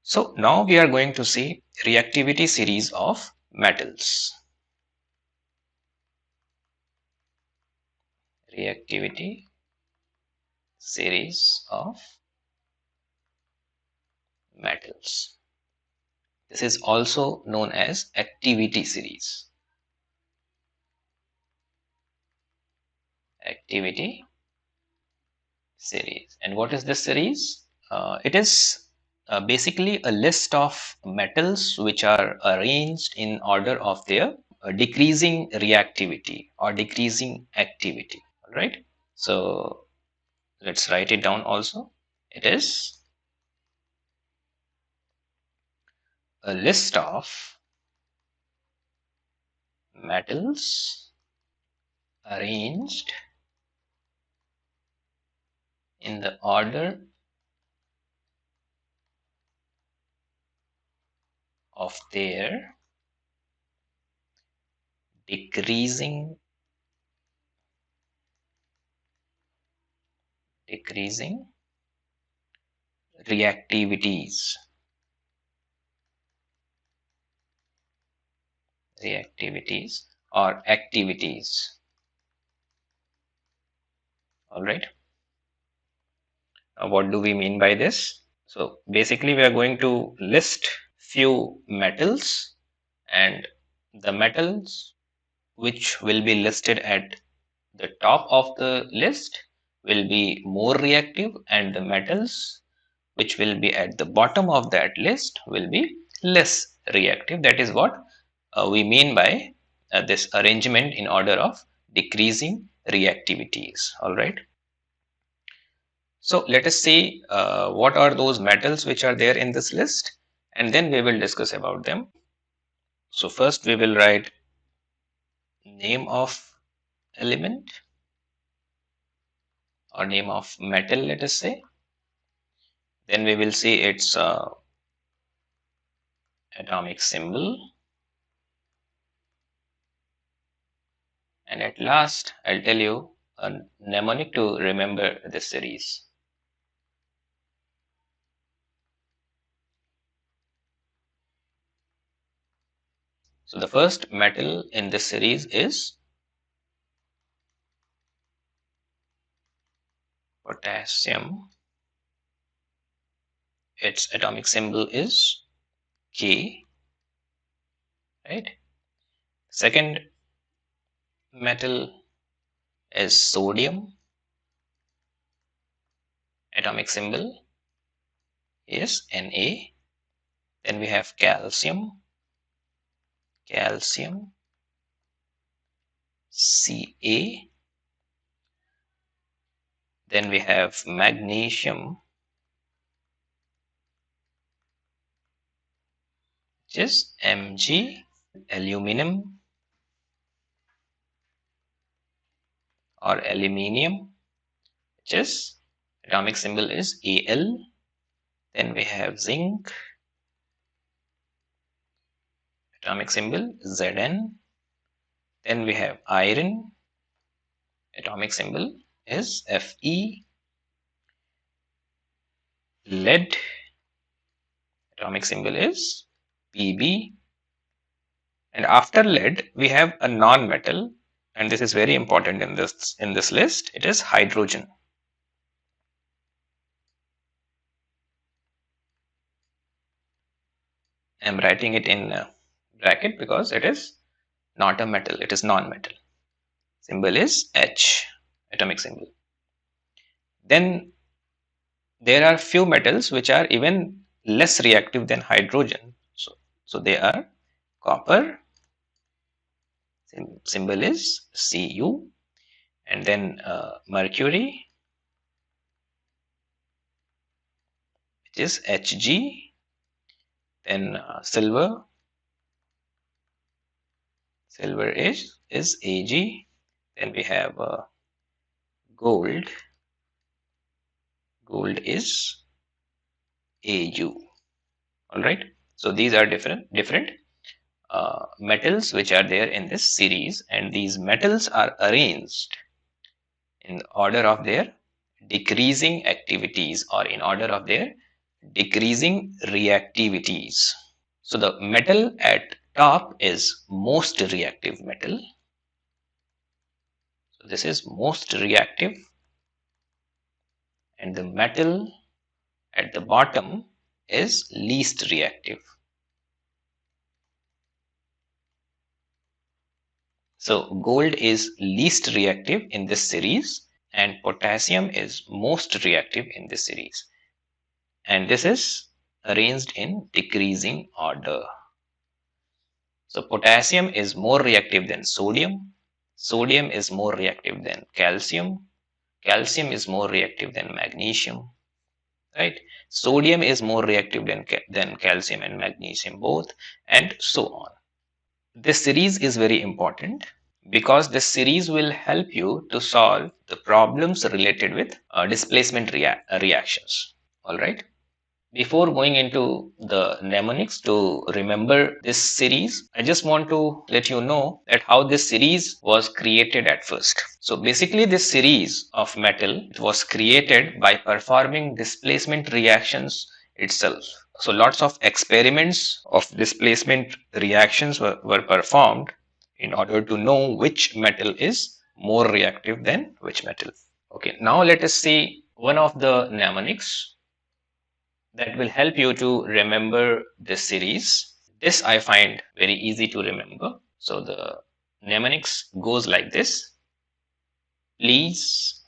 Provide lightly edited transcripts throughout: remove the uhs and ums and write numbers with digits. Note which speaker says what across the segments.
Speaker 1: So now we are going to see reactivity series of metals. Reactivity series of metals. This is also known as activity series. Activity series. And what is this series? It is basically a list of metals which are arranged in order of their decreasing reactivity or decreasing activity. All right. So let's write it down also. It is a list of metals arranged in the order of their decreasing reactivities. Reactivities or activities. All right. Now, what do we mean by this? So basically, we are going to list few metals, and the metals which will be listed at the top of the list will be more reactive, and the metals which will be at the bottom of that list will be less reactive. That is what we mean by this arrangement in order of decreasing reactivities. All right. So let us see what are those metals which are there in this list, and then we will discuss about them. So first we will write name of element or name of metal, let us say. Then we will see its atomic symbol. And at last, I'll tell you a mnemonic to remember this series. So the first metal in this series is potassium. Its atomic symbol is K, right? Second metal is sodium. Atomic symbol is Na. Then we have calcium. Calcium, Ca. Then we have magnesium, which is Mg. Aluminum or aluminium, which is atomic symbol is Al. Then we have zinc, atomic symbol Zn. Then we have iron, atomic symbol is Fe. Lead, atomic symbol is Pb. And after lead, we have a non-metal, and this is very important in this list. It is hydrogen. I'm writing it in bracket because it is not a metal. It is non-metal. Symbol is H, atomic symbol. Then there are few metals which are even less reactive than hydrogen. So they are copper. Symbol is Cu. And then mercury, which is Hg. Then silver is Ag. Then we have gold is Au. All right, so these are different metals which are there in this series, and these metals are arranged in order of their decreasing activities or in order of their decreasing reactivities. So the metal at top is most reactive metal. So this is most reactive, and the metal at the bottom is least reactive. So gold is least reactive in this series and potassium is most reactive in this series. And this is arranged in decreasing order. So potassium is more reactive than sodium. Sodium is more reactive than calcium. Calcium is more reactive than magnesium. Right? Sodium is more reactive than calcium and magnesium both, and so on. This series is very important because this series will help you to solve the problems related with displacement reactions. All right. Before going into the mnemonics to remember this series, I just want to let you know that how this series was created at first. So basically this series of metal was created by performing displacement reactions itself. So lots of experiments of displacement reactions were performed in order to know which metal is more reactive than which metal. Okay, now let us see one of the mnemonics that will help you to remember this series. This I find very easy to remember. So the mnemonics goes like this. Please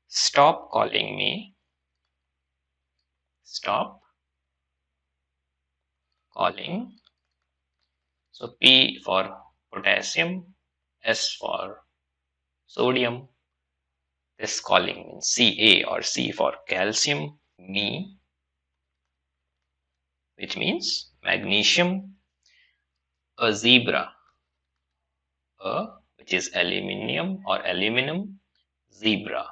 Speaker 1: stop calling me. Stop calling. So P for potassium, S for sodium. This calling means Ca or C for calcium, me, which means magnesium, a zebra, which is aluminium or aluminum, zebra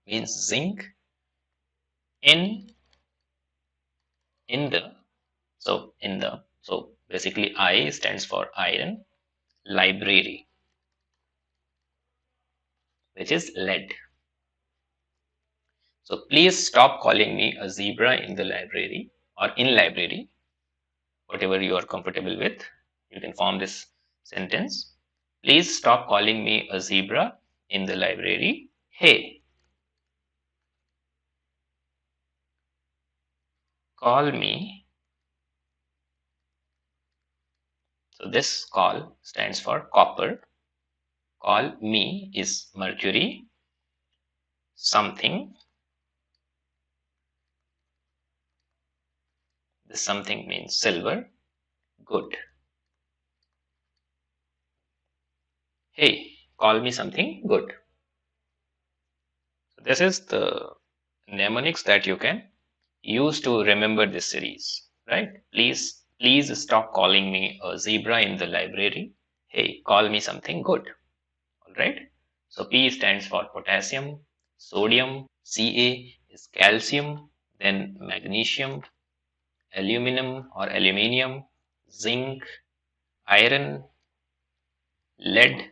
Speaker 1: means zinc, in the so basically I stands for iron, library, which is lead. So please stop calling me a zebra in the library or in library, whatever you are comfortable with. You can form this sentence. Please stop calling me a zebra in the library. Hey, call me. So this call stands for copper. Call me is mercury. Something. This something means silver. Good. Hey, call me something good. So this is the mnemonics that you can use to remember this series, right? Please stop calling me a zebra in the library. Hey, call me something good. All right. So P stands for potassium, sodium, Ca is calcium, then magnesium, aluminum or aluminium, zinc, iron, lead,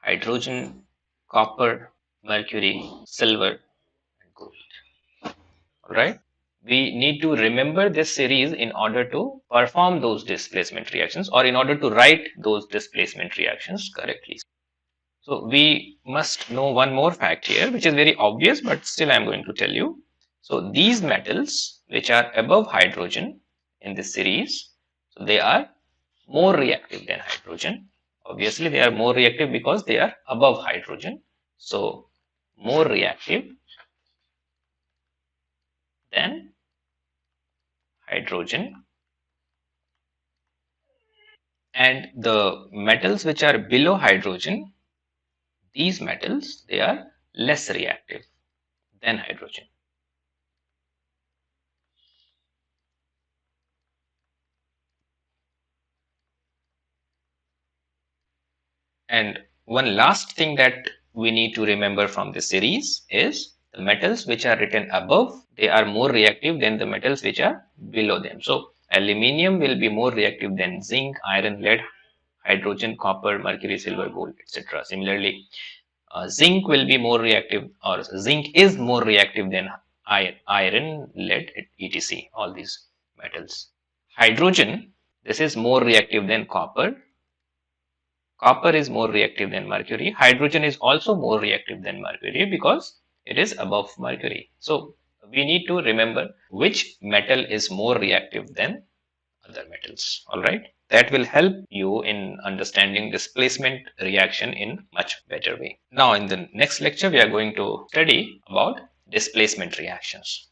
Speaker 1: hydrogen, copper, mercury, silver, and gold. All right. We need to remember this series in order to perform those displacement reactions or in order to write those displacement reactions correctly. So we must know one more fact here, which is very obvious, but still I'm going to tell you. So these metals which are above hydrogen in this series, so they are more reactive than hydrogen. Obviously, they are more reactive because they are above hydrogen. So more reactive than hydrogen. And the metals which are below hydrogen, these metals, they are less reactive than hydrogen. And one last thing that we need to remember from this series is the metals which are written above, they are more reactive than the metals which are below them. So aluminium will be more reactive than zinc, iron, lead, hydrogen, copper, mercury, silver, gold, etc. Similarly, zinc will be more reactive, or zinc is more reactive than iron, lead, etc. All these metals. Hydrogen, this is more reactive than copper. Copper is more reactive than mercury. Hydrogen is also more reactive than mercury because it is above mercury. So we need to remember which metal is more reactive than other metals. All right. That will help you in understanding displacement reaction in much better way. Now in the next lecture, we are going to study about displacement reactions.